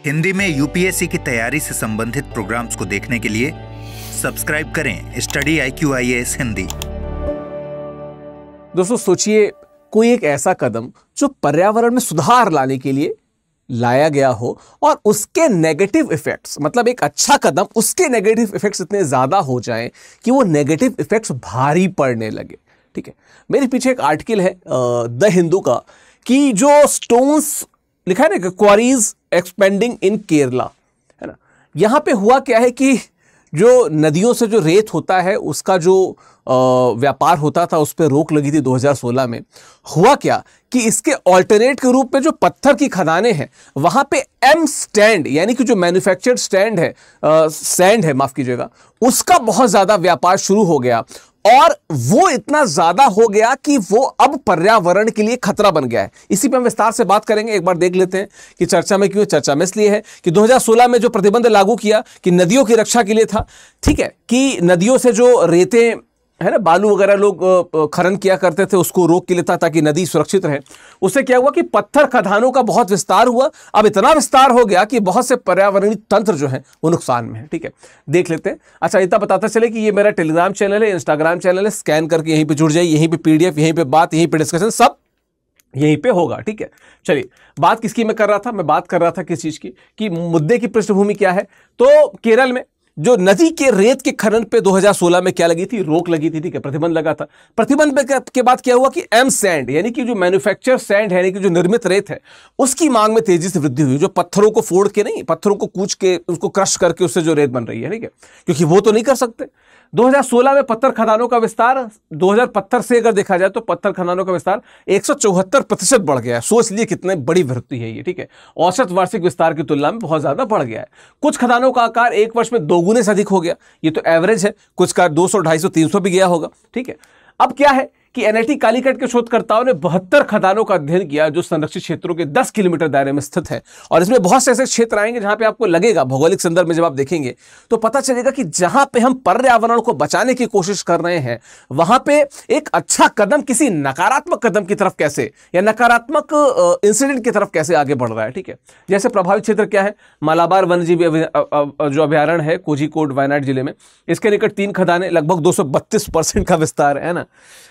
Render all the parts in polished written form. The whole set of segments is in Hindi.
हिंदी में यूपीएससी की तैयारी से संबंधित प्रोग्राम्स को देखने के लिए सब्सक्राइब करें स्टडी IQIAS हिंदी। दोस्तों सोचिए, कोई एक ऐसा कदम जो पर्यावरण में सुधार लाने के लिए लाया गया हो और उसके नेगेटिव इफेक्ट्स, मतलब एक अच्छा कदम, उसके नेगेटिव इफेक्ट्स इतने ज्यादा हो जाएं कि वो नेगेटिव इफेक्ट्स भारी पड़ने लगे। ठीक है, मेरे पीछे एक आर्टिकल है द हिंदू का कि जो स्टोन्स लिखा है ना, क्वारीज एक्सपेंडिंग इन केरला, है ना। यहां पे हुआ क्या है कि जो नदियों से जो रेत होता है उसका जो व्यापार होता था उस पर रोक लगी थी 2016 में। हुआ क्या कि इसके ऑल्टरनेट के रूप में जो पत्थर की खदानें हैं वहां पे एम स्टैंड, यानी कि जो मैन्युफैक्चर्ड स्टैंड है, सैंड है, माफ कीजिएगा, उसका बहुत ज्यादा व्यापार शुरू हो गया और वो इतना ज्यादा हो गया कि वो अब पर्यावरण के लिए खतरा बन गया है। इसी पे हम विस्तार से बात करेंगे। एक बार देख लेते हैं कि चर्चा में क्यों। चर्चा में इसलिए है कि 2016 में जो प्रतिबंध लागू किया कि नदियों की रक्षा के लिए था, ठीक है, कि नदियों से जो रेतें है ना, बालू वगैरह लोग खनन किया करते थे, उसको रोक के लिए था ताकि नदी सुरक्षित रहे। उससे क्या हुआ कि पत्थर खदानों का बहुत विस्तार हुआ। अब इतना विस्तार हो गया कि बहुत से पर्यावरणीय तंत्र जो है वो नुकसान में है। ठीक है, देख लेते हैं। अच्छा, इतना बताता चले कि ये मेरा टेलीग्राम चैनल है, इंस्टाग्राम चैनल है, स्कैन करके यहीं पे जुड़ जाइए। यहीं पे PDF, यहीं पे बात, यहीं पे डिस्कशन, सब यहीं पे होगा। ठीक है, चलिए, बात किसकी मैं कर रहा था? मैं बात कर रहा था किस चीज की, कि मुद्दे की पृष्ठभूमि क्या है। तो केरल में जो नदी के रेत के खनन पे 2016 में क्या लगी थी? रोक लगी थी। ठीक है, प्रतिबंध लगा था। प्रतिबंध के बाद क्या हुआ कि एम सैंड, यानी कि जो मैन्युफैक्चर सैंड है, यानी कि जो निर्मित रेत है, उसकी मांग में तेजी से वृद्धि हुई। जो पत्थरों को फोड़ के नहीं, पत्थरों को कूच के, उसको क्रश करके उससे जो रेत बन रही है, ठीक है, क्योंकि वो तो नहीं कर सकते। 2016 में पत्थर खदानों का विस्तार 2015 से अगर देखा जाए तो पत्थर खदानों का विस्तार 174% बढ़ गया है। सोच लिए कितनी बड़ी वृद्धि है ये। ठीक है, औसत वार्षिक विस्तार की तुलना में बहुत ज्यादा बढ़ गया है। कुछ खदानों का आकार एक वर्ष में 2 गुने से अधिक हो गया। ये तो एवरेज है, कुछ का 200, 250, 300 भी गया होगा। ठीक है, अब क्या है कि NIT कालीकट के शोधकर्ताओं ने 72 खदानों का अध्ययन किया जो संरक्षित क्षेत्रों के 10 किलोमीटर दायरे में स्थित है। और इसमें बहुत से ऐसे क्षेत्र आएंगे जहां पे आपको लगेगा, भौगोलिक संदर्भ में जब आप देखेंगे तो पता चलेगा कि जहां पे हम पर्यावरण को बचाने की कोशिश कर रहे हैं वहां पे एक अच्छा कदम किसी नकारात्मक कदम की तरफ कैसे, या नकारात्मक इंसिडेंट की तरफ कैसे आगे बढ़ रहा है। ठीक है, जैसे प्रभावित क्षेत्र क्या है? मालाबार वन्यजीव जो अभ्यारण्य है कोझिकोड, वायनाड जिले में, इसके निकट 3 खदानें, लगभग 232% का विस्तार है ना।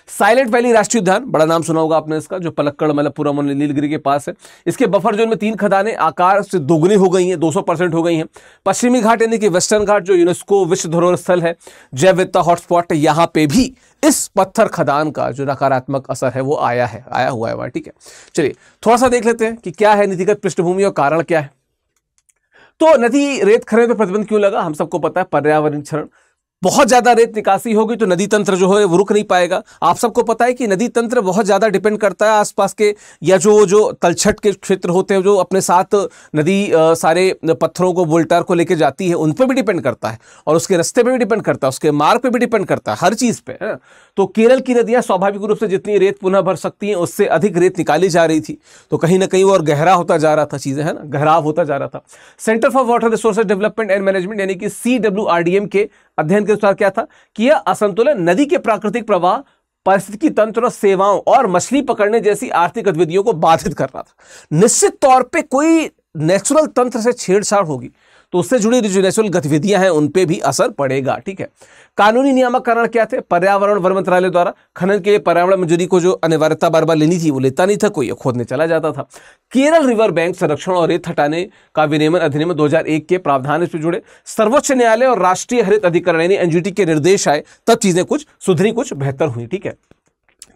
साइलेंट वैली राष्ट्रीय उद्यान, बड़ा नाम सुना होगा आपने इसका, जो पलक्कड़, मलप्पुरम और नीलगिरी के पास है। इसके बफर जोन में 3 खदानें आकार से दोगुनी हो गई हैं, 200% हो गई हैं। पश्चिमी घाट यानी कि वेस्टर्न घाट, जो यूनेस्को विश्व धरोहर स्थल है, जैव विविधता हॉटस्पॉट है, यहां पे भी इस पत्थर खदान का जो नकारात्मक असर है वो आया हुआ है वहां। ठीक है, चलिए थोड़ा सा देख लेते हैं कि क्या है नीतिगत पृष्ठभूमि और कारण क्या है। तो नदी रेत खनन पर प्रतिबंध क्यों लगा? हम सबको पता है, पर्यावरण क्षरण। बहुत ज्यादा रेत निकासी होगी तो नदी तंत्र जो है वो रुक नहीं पाएगा। आप सबको पता है कि नदी तंत्र बहुत ज्यादा डिपेंड करता है आसपास के, या जो तलछट के क्षेत्र होते हैं, जो अपने साथ नदी सारे पत्थरों को, बोल्टार को लेके जाती है, उन पर भी डिपेंड करता है, और उसके रास्ते पे भी डिपेंड करता है, उसके मार्ग पे भी डिपेंड करता है, हर चीज पे, है ना। तो केरल की नदियां स्वाभाविक रूप से जितनी रेत पुनः भर सकती हैं उससे अधिक रेत निकाली जा रही थी, तो कहीं ना कहीं वो और गहरा होता जा रहा था, चीजें, है ना, गहराव होता जा रहा था। Centre for water resources development and management यानी कि CWRDM के अध्ययन के अनुसार क्या था कि यह असंतुलन नदी के प्राकृतिक प्रवाह, पारिस्थितिकी तंत्र, सेवाओं और मछली पकड़ने जैसी आर्थिक गतिविधियों को बाधित कर रहा था। निश्चित तौर पे कोई नेचुरल तंत्र से छेड़छाड़ होगी तो उससे जुड़ी जो नेचुरल गतिविधियां हैं उन पे भी असर पड़ेगा। ठीक है, कानूनी नियामकरण क्या थे? पर्यावरण वन मंत्रालय द्वारा खनन के लिए पर्यावरण मंजूरी को जो अनिवार्यता बार बार लेनी थी वो लेता नहीं था, कोई खोदने चला जाता था। केरल रिवर बैंक संरक्षण और रेत हटाने का विनियमन अधिनियम 2001 के प्रावधान इससे जुड़े। सर्वोच्च न्यायालय और राष्ट्रीय हरित अधिकरण यानी NGT के निर्देश आए, तब चीजें कुछ सुधरी, कुछ बेहतर हुई। ठीक है,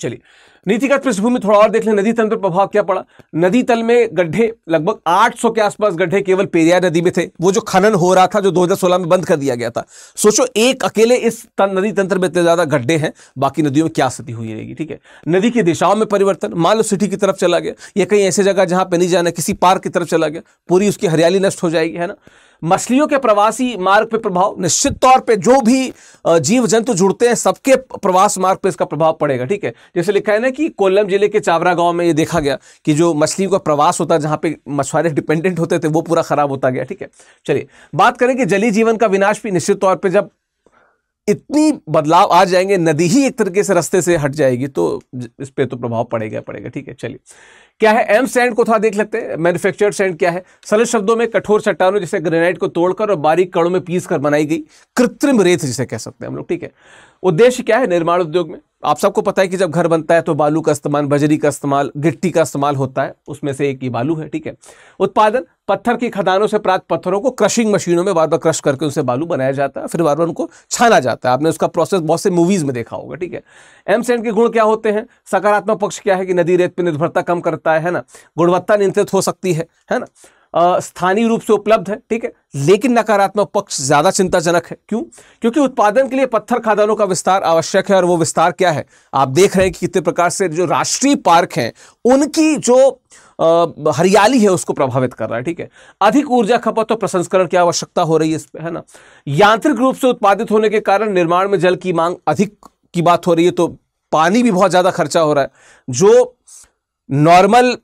चलिए नीतिगत पृष्ठभूमि थोड़ा और देख लें। नदी तंत्र प्रभाव क्या पड़ा? नदी तल में गड्ढे, लगभग 800 के आसपास गड्ढे केवल पेरियार नदी में थे। वो जो खनन हो रहा था जो 2016 में बंद कर दिया गया था, सोचो एक अकेले इस नदी तंत्र में इतने ज्यादा गड्ढे हैं, बाकी नदियों में क्या स्थिति हुई रहेगी। ठीक है, नदी की दिशाओं में परिवर्तन, मान लो सिटी की तरफ चला गया या कहीं ऐसी जगह जहां पे नहीं जाना, किसी पार्क की तरफ चला गया, पूरी उसकी हरियाली नष्ट हो जाएगी, है ना। मछलियों के प्रवासी मार्ग पे प्रभाव, निश्चित तौर पे जो भी जीव जंतु जुड़ते हैं सबके प्रवास मार्ग पे इसका प्रभाव पड़ेगा। ठीक है, जैसे लिखा है ना कि कोल्लम जिले के चावरा गांव में ये देखा गया कि जो मछलियों का प्रवास होता है, जहां पे मछुआरे डिपेंडेंट होते थे, वो पूरा खराब होता गया। ठीक है, चलिए बात करें कि जलीय जीवन का विनाश भी निश्चित तौर पर जब इतनी बदलाव आ जाएंगे, नदी ही एक तरीके से रास्ते से हट जाएगी तो इस पे तो प्रभाव पड़ेगा। ठीक है, चलिए क्या है एम सैंड को थोड़ा देख लेते हैं। मैन्युफैक्चर्ड सैंड क्या है? सरल शब्दों में कठोर चट्टानों जैसे ग्रेनाइट को तोड़कर और बारीक कणों में पीस कर बनाई गई कृत्रिम रेत जिसे कह सकते हैं हम लोग, ठीक है। उद्देश्य क्या है? निर्माण उद्योग में आप सबको पता है कि जब घर बनता है तो बालू का इस्तेमाल, बजरी का इस्तेमाल, गिट्टी का इस्तेमाल होता है, उसमें से एक ये बालू है, ठीक है। उत्पादन, पत्थर की खदानों से प्राप्त पत्थरों को क्रशिंग मशीनों में बार बार क्रश करके उनसे बालू बनाया जाता है, फिर बार बार उनको छाना जाता है। आपने उसका प्रोसेस बहुत से मूवीज में देखा होगा, ठीक है। एम सैंड के गुण क्या होते हैं? सकारात्मक पक्ष क्या है कि नदी रेत पर निर्भरता कम करता है ना, गुणवत्ता नियंत्रित हो सकती है ना, स्थानीय रूप से उपलब्ध है, ठीक है। लेकिन नकारात्मक पक्ष ज्यादा चिंताजनक है। क्यों? क्योंकि उत्पादन के लिए पत्थर खदानों का विस्तार आवश्यक है, और वो विस्तार क्या है? आप देख रहे हैं कि कितने प्रकार से जो राष्ट्रीय पार्क हैं उनकी जो हरियाली है उसको प्रभावित कर रहा है, ठीक है। अधिक ऊर्जा खपत और प्रसंस्करण की आवश्यकता हो रही है इस पे, है ना। यांत्रिक रूप से उत्पादित होने के कारण निर्माण में जल की मांग अधिक की बात हो रही है, तो पानी भी बहुत ज्यादा खर्चा हो रहा है। जो नॉर्मल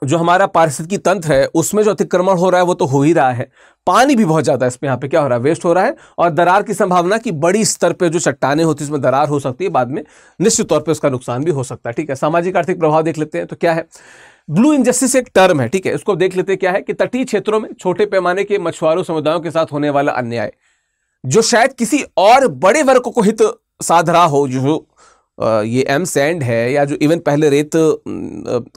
जो हमारा पारिस्थितिकी तंत्र है उसमें जो अतिक्रमण हो रहा है वो तो हो ही रहा है, पानी भी बहुत ज्यादा इसमें यहाँ पे क्या हो रहा है? वेस्ट हो रहा है। और दरार की संभावना की बड़ी स्तर पे जो चट्टानें होती है उसमें दरार हो सकती है, बाद में निश्चित तौर पे उसका नुकसान भी हो सकता है, ठीक है। सामाजिक आर्थिक प्रभाव देख लेते हैं तो क्या है? ब्लू इंजस्टिस एक टर्म है, ठीक है। उसको देख लेते हैं क्या है कि तटीय क्षेत्रों में छोटे पैमाने के मछुआरों समुदायों के साथ होने वाला अन्याय, जो शायद किसी और बड़े वर्ग को हित साध रहा हो, जो ये एम सैंड है या जो इवन पहले रेत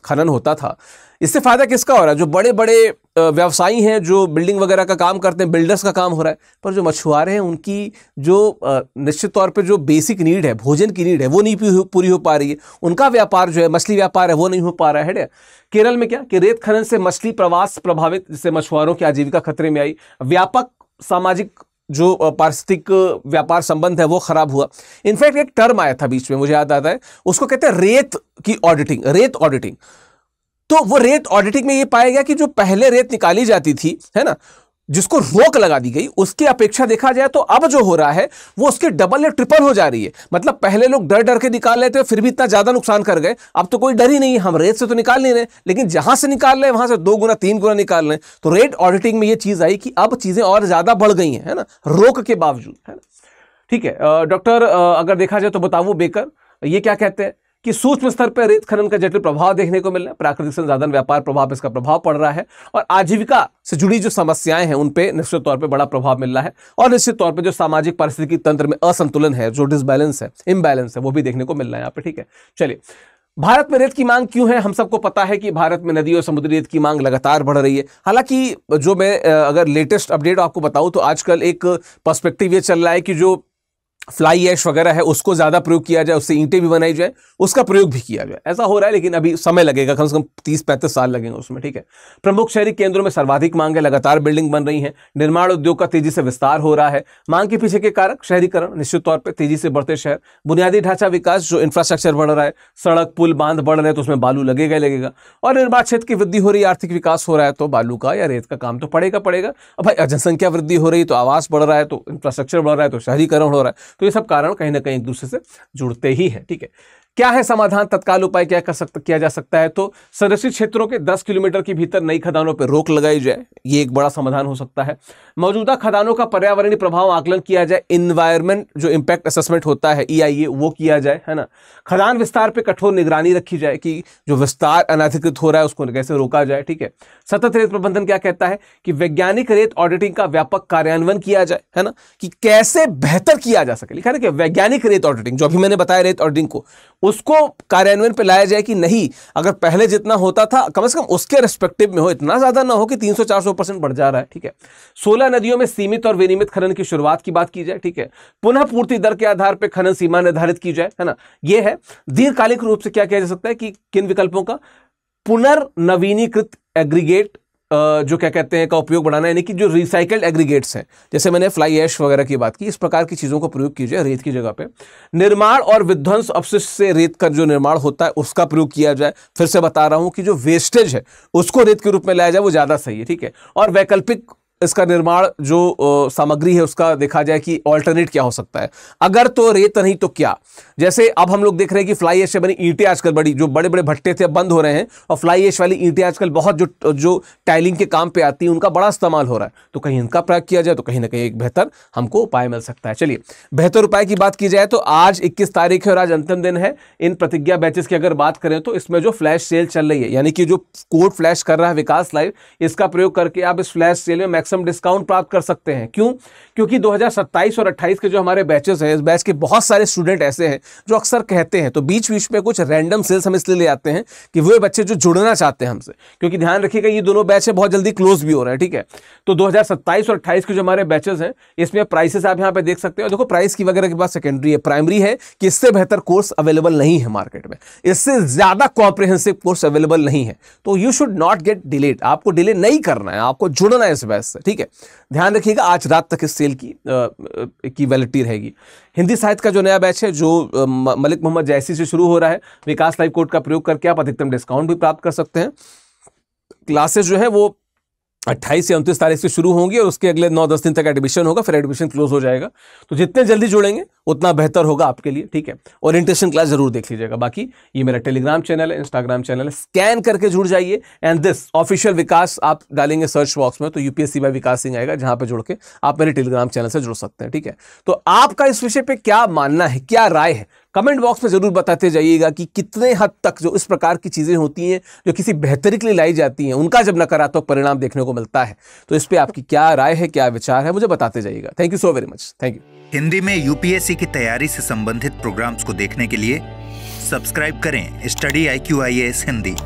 खनन होता था, इससे फायदा किसका हो रहा है? जो बड़े बड़े व्यवसायी हैं, जो बिल्डिंग वगैरह का काम करते हैं, बिल्डर्स का काम हो रहा है। पर जो मछुआरे हैं उनकी जो निश्चित तौर पे जो बेसिक नीड है, भोजन की नीड है, वो नहीं पूरी हो पा रही है। उनका व्यापार जो है, मछली व्यापार है, वो नहीं हो पा रहा है। केरल में क्या कि रेत खनन से मछली प्रवास प्रभावित, जिससे मछुआरों की आजीविका खतरे में आई। व्यापक सामाजिक जो पारिस्थितिक व्यापार संबंध है वो खराब हुआ। इनफैक्ट एक टर्म आया था बीच में, मुझे याद आता है, उसको कहते हैं रेत की ऑडिटिंग, रेत ऑडिटिंग। तो वो रेत ऑडिटिंग में ये पाया गया कि जो पहले रेत निकाली जाती थी, है ना, जिसको रोक लगा दी गई, उसकी अपेक्षा देखा जाए तो अब जो हो रहा है वो उसके डबल या ट्रिपल हो जा रही है। मतलब पहले लोग डर डर के निकाल रहे थे, फिर भी इतना ज्यादा नुकसान कर गए। अब तो कोई डर ही नहीं है, हम रेत से तो निकाल नहीं रहे, लेकिन जहां से निकाल रहे हैं वहां से 2 गुना 3 गुना निकाल रहे हैं। तो रेट ऑडिटिंग में ये चीज आई कि अब चीजें और ज्यादा बढ़ गई हैं, है ना, रोक के बावजूद, है ना, ठीक है। डॉक्टर अगर देखा जाए तो बताओ बेकर ये क्या कहते हैं कि सूक्ष्म स्तर पर रेत खनन का जटिल प्रभाव देखने को मिल रहा है। प्राकृतिक संसाधन व्यापार प्रभाव, इसका प्रभाव पड़ रहा है, और आजीविका से जुड़ी जो समस्याएं हैं उन पे निश्चित तौर पे बड़ा प्रभाव मिल रहा है। और निश्चित तौर पे जो सामाजिक पारिस्थितिकी तंत्र में असंतुलन है, जो डिसबैलेंस है, इम्बैलेंस है, वो भी देखने को मिल रहा है यहाँ पे, ठीक है। चलिए, भारत में रेत की मांग क्यों है? हम सबको पता है कि भारत में नदी और समुद्री रेत की मांग लगातार बढ़ रही है। हालांकि जो मैं अगर लेटेस्ट अपडेट आपको बताऊं तो आजकल एक पर्सपेक्टिव ये चल रहा है कि जो फ्लाई ऐश वगैरह है उसको ज्यादा प्रयोग किया जाए, उससे ईंटें भी बनाई जाए, उसका प्रयोग भी किया जाए। ऐसा हो रहा है, लेकिन अभी समय लगेगा, कम से कम 30-35 साल लगेंगे उसमें, ठीक है। प्रमुख शहरी केंद्रों में सर्वाधिक मांग है, लगातार बिल्डिंग बन रही है, निर्माण उद्योग का तेजी से विस्तार हो रहा है। मांग के पीछे के कारक शहरीकरण, निश्चित तौर पर तेजी से बढ़ते शहर, बुनियादी ढांचा विकास, जो इंफ्रास्ट्रक्चर बढ़ रहा है, सड़क पुल बांध बढ़ रहे हैं तो उसमें बालू लगेगा, और निर्माण क्षेत्र की वृद्धि हो रही है, आर्थिक विकास हो रहा है तो बालू का या रेत का काम तो पड़ेगा। अब भाई जनसंख्या वृद्धि हो रही है तो आवास बढ़ रहा है, तो इंफ्रास्ट्रक्चर बढ़ रहा है, तो शहरीकरण हो रहा है, तो ये सब कारण कहीं ना कहीं एक दूसरे से जुड़ते ही है, ठीक है। क्या है समाधान? तत्काल उपाय क्या किया जा सकता है? तो संरक्षित क्षेत्रों के 10 किलोमीटर के भीतर नई खदानों पर रोक लगाई जाए, ये एक बड़ा समाधान हो सकता है। मौजूदा खदानों का पर्यावरणीय प्रभाव आकलन किया जाए, इन्वायरमेंट जो इंपैक्ट असेसमेंट होता है EIA, वो किया जाए, है ना। खदान विस्तार पर कठोर निगरानी रखी जाए कि जो विस्तार अनधिकृत हो रहा है उसको कैसे रोका जाए, ठीक है। सतत रेत प्रबंधन क्या कहता है कि वैज्ञानिक रेत ऑडिटिंग का व्यापक कार्यान्वयन किया जाए, है ना, कि कैसे बेहतर किया जा सके। लिखा है कि वैज्ञानिक रेत ऑडिटिंग, जो अभी मैंने बताया रेत ऑडिटिंग को, उसको कार्यान्वयन पे लाया जाए कि नहीं, अगर पहले जितना होता था कम से कम उसके रिस्पेक्टिव में हो, इतना ज्यादा ना हो कि 300-400% बढ़ जा रहा है, ठीक है। 16 नदियों में सीमित और विनियमित खनन की शुरुआत की बात की जाए, ठीक है। पुनः पूर्ति दर के आधार पर खनन सीमा निर्धारित की जाए, है ना। यह है दीर्घकालिक रूप से क्या किया जा सकता है कि किन विकल्पों का पुनर्नवीनीकृत एग्रीगेट जो क्या कहते हैं का उपयोग बढ़ाना, यानी कि जो रिसाइकल्ड एग्रीगेट्स हैं, जैसे मैंने फ्लाई ऐश वगैरह की बात की, इस प्रकार की चीजों का प्रयोग कीजिए रेत की जगह पे। निर्माण और विध्वंस अपशिष्ट से रेत का जो निर्माण होता है उसका प्रयोग किया जाए। फिर से बता रहा हूं कि जो वेस्टेज है उसको रेत के रूप में लाया जाए, वो ज्यादा सही है, ठीक है। और वैकल्पिक इसका निर्माण जो सामग्री है उसका देखा जाए कि ऑल्टरनेट क्या हो सकता है, अगर तो रेत नहीं तो क्या। जैसे अब हम लोग देख रहे हैं कि फ्लाई ऐश से बनी ईंटें आजकल बड़ी, जो बड़े बड़े भट्टे थे बंद हो रहे हैं, और फ्लाई ऐश वाली ईंटें आजकल बहुत जो टाइलिंग के काम पे आती है उनका बड़ा इस्तेमाल हो रहा है। तो कहीं इनका प्रयोग किया जाए तो कहीं ना कहीं एक बेहतर हमको उपाय मिल सकता है। चलिए, बेहतर उपाय की बात की जाए तो आज 21 तारीख है और आज अंतिम दिन है इन प्रतिज्ञा बैचेस की अगर बात करें तो इसमें जो फ्लैश सेल चल रही है, यानी कि जो कोड फ्लैश कर रहा है विकास लाइव, इसका प्रयोग करके आप इस फ्लैश सेल में मैक्सिमम डिस्काउंट प्राप्त कर सकते हैं। क्यों? क्योंकि 2027 और 28 के जो हमारे बैचेस हैं, इस बैच के बहुत सारे स्टूडेंट ऐसे हैं जो अक्सर कहते हैं, तो बीच बीच में कुछ रैंडम सेल्स हम इसलिए ले आते हैं कि वो बच्चे जो जुड़ना चाहते हैं हमसे, क्योंकि ध्यान रखिएगा ये दोनों बैच बहुत जल्दी क्लोज भी हो रहे हैं, ठीक है। तो 2027 और 28 के जो हमारे बैचेस हैं इसमें प्राइसेस आप यहां पे देख सकते हो। देखो, प्राइस की वगैरह के बाद सेकेंडरी है, प्राइमरी है कि इससे बेहतर कोर्स अवेलेबल नहीं है मार्केट में, इससे ज्यादा कॉम्प्रिहेंसिव कोर्स अवेलेबल नहीं है। तो you should not gate delayed, आपको डिले नहीं करना है, आपको जुड़ना है इस बैच से, ठीक है। ध्यान रखिएगा आज रात तक इस सेल की वैलिडिटी रहेगी। हिंदी साहित्य का जो नया बैच है जो मलिक मोहम्मद जैसी से शुरू हो रहा है, विकास लाइव कोड का प्रयोग करके आप अधिकतम डिस्काउंट भी प्राप्त कर सकते हैं। क्लासेस जो है वो 28 से 29 तारीख से शुरू होंगी और उसके अगले 9-10 दिन तक एडमिशन होगा, फिर एडमिशन क्लोज हो जाएगा। तो जितने जल्दी जुड़ेंगे उतना बेहतर होगा आपके लिए, ठीक है। ओरिएंटेशन क्लास जरूर देख लीजिएगा। बाकी ये मेरा टेलीग्राम चैनल है, इंस्टाग्राम चैनल है, स्कैन करके जुड़ जाइए। एंड दिस ऑफिशियल विकास आप डालेंगे सर्च बॉक्स में तो यूपीएससी बाय विकास सिंह आएगा, जहां पे जुड़ के आप मेरे टेलीग्राम चैनल से जुड़ सकते हैं, ठीक है। तो आपका इस विषय पे क्या मानना है, क्या राय है, कमेंट बॉक्स में जरूर बताते जाइएगा कि कितने हद तक जो इस प्रकार की चीजें होती हैं जो किसी बेहतरी के लिए लाई जाती हैं, उनका जब नकारात्मक परिणाम देखने को मिलता है, तो इस पे आपकी क्या राय है, क्या विचार है, मुझे बताते जाइएगा। Thank you so very much. Thank you. Hindi में यूपीएससी की तैयारी से संबंधित प्रोग्राम्स को देखने के लिए सब्सक्राइब करें स्टडी IQ IAS हिंदी।